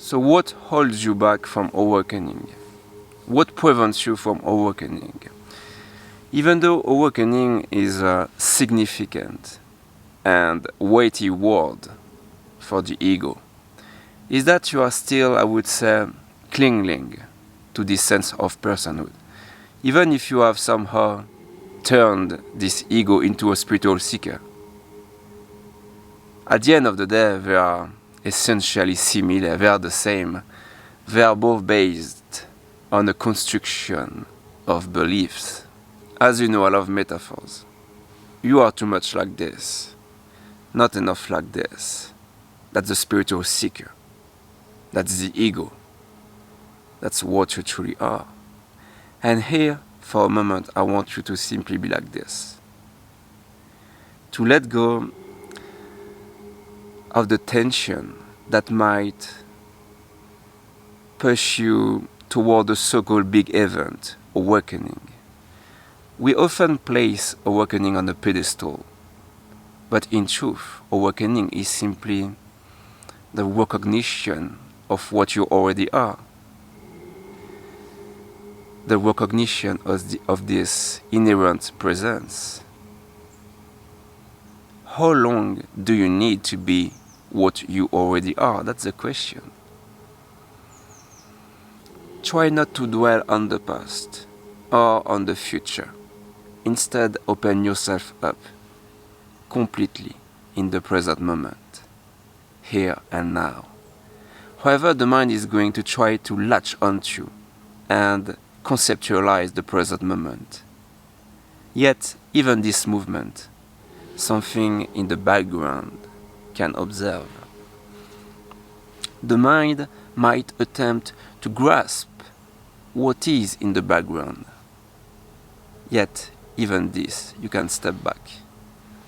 So what holds you back from awakening? What prevents you from awakening? Even though awakening is a significant and weighty word for the ego, is that you are still, I would say, clinging to this sense of personhood. Even if you have somehow turned this ego into a spiritual seeker. At the end of the day, they are essentially similar, they are the same. They are both based on a construction of beliefs. As you know, I love metaphors. You are too much like this, not enough like this. That's the spiritual seeker. That's the ego. That's what you truly are. And here, for a moment, I want you to simply be like this. To let go of the tension that might push you toward the so-called big event, awakening. We often place awakening on a pedestal, but in truth, awakening is simply the recognition of what you already are. The recognition of this inherent presence. How long do you need to be what you already are? That's the question. Try not to dwell on the past or on the future. Instead, open yourself up completely in the present moment, here and now. However, the mind is going to try to latch onto and conceptualize the present moment. Yet, even this movement, something in the background can observe. The mind might attempt to grasp what is in the background. Yet, even this, you can step back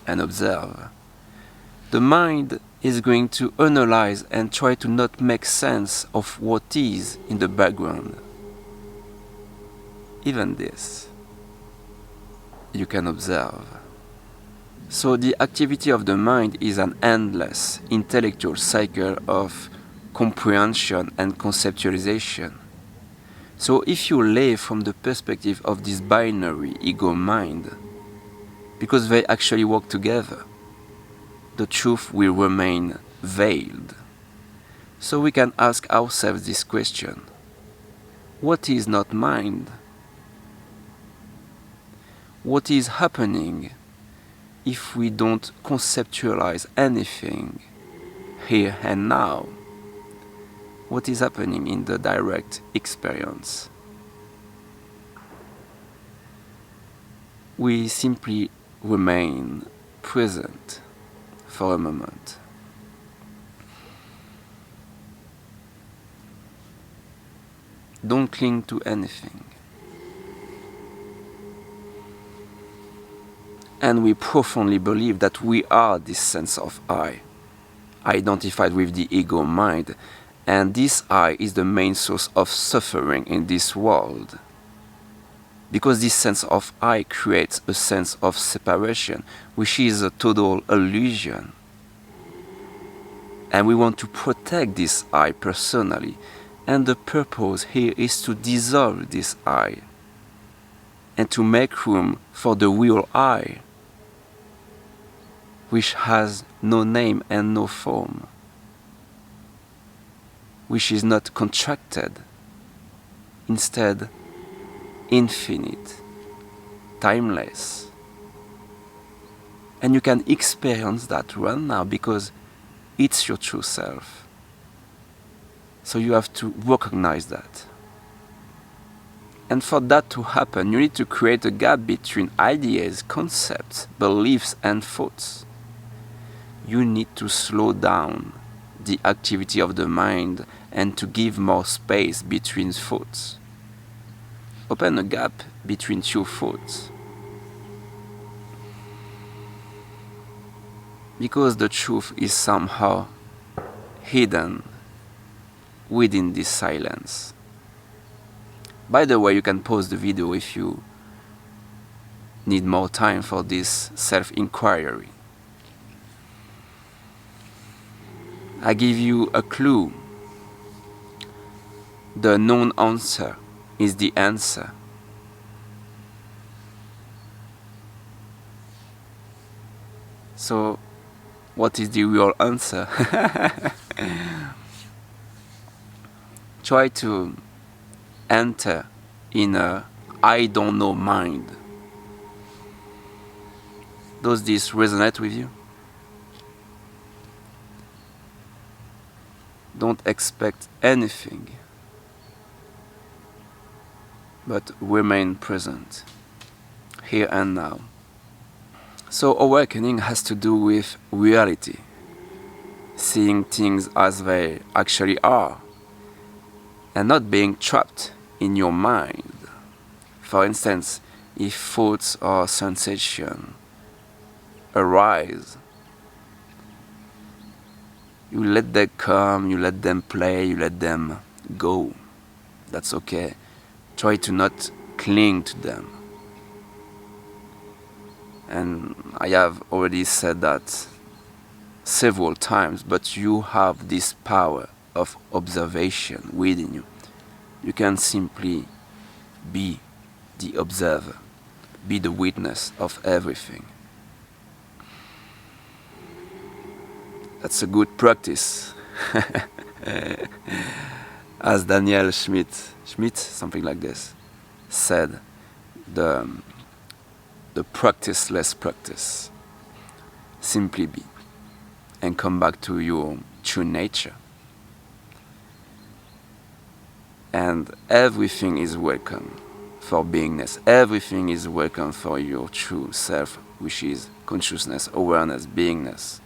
and observe. The mind is going to analyze and try to not make sense of what is in the background. Even this, you can observe. So the activity of the mind is an endless intellectual cycle of comprehension and conceptualization. So if you live from the perspective of this binary ego mind, because they actually work together, the truth will remain veiled. So we can ask ourselves this question: what is not mind? What is happening if we don't conceptualize anything here and now? What is happening in the direct experience? We simply remain present for a moment. Don't cling to anything. And we profoundly believe that we are this sense of I, identified with the ego mind, and this I is the main source of suffering in this world. Because this sense of I creates a sense of separation, which is a total illusion. And we want to protect this I personally, and the purpose here is to dissolve this I, and to make room for the real I, which has no name and no form, which is not contracted, instead infinite, timeless. And you can experience that right now because it's your true self. So you have to recognize that. And for that to happen, you need to create a gap between ideas, concepts, beliefs, and thoughts. You need to slow down the activity of the mind and to give more space between thoughts. Open a gap between two thoughts. Because the truth is somehow hidden within this silence. By the way, you can pause the video if you need more time for this self-inquiry. I give you a clue The non-answer is the answer. So, what is the real answer? Try to enter in a I don't know mind. Does this resonate with you? Don't expect anything, but remain present, here and now. So awakening has to do with reality, seeing things as they actually are, and not being trapped in your mind. For instance, if thoughts or sensation arise, you let them come, you let them play, you let them go. That's okay. Try to not cling to them. And I have already said that several times, but you have this power of observation within you. You can simply be the observer, be the witness of everything. That's a good practice. As Daniel Schmidt, something like this, said, the practiceless practice. Simply be and come back to your true nature. And everything is welcome for beingness. Everything is welcome for your true self, which is consciousness, awareness, beingness.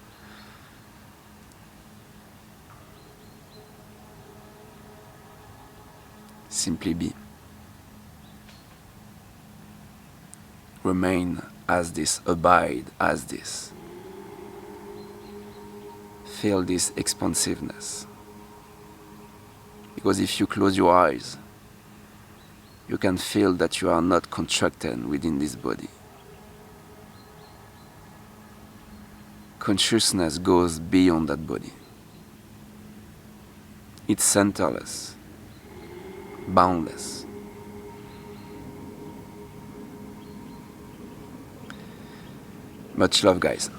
Simply be. Remain as this, abide as this. Feel this expansiveness. Because if you close your eyes, you can feel that you are not contracted within this body. Consciousness goes beyond that body. It's centerless, boundless. Much love, guys.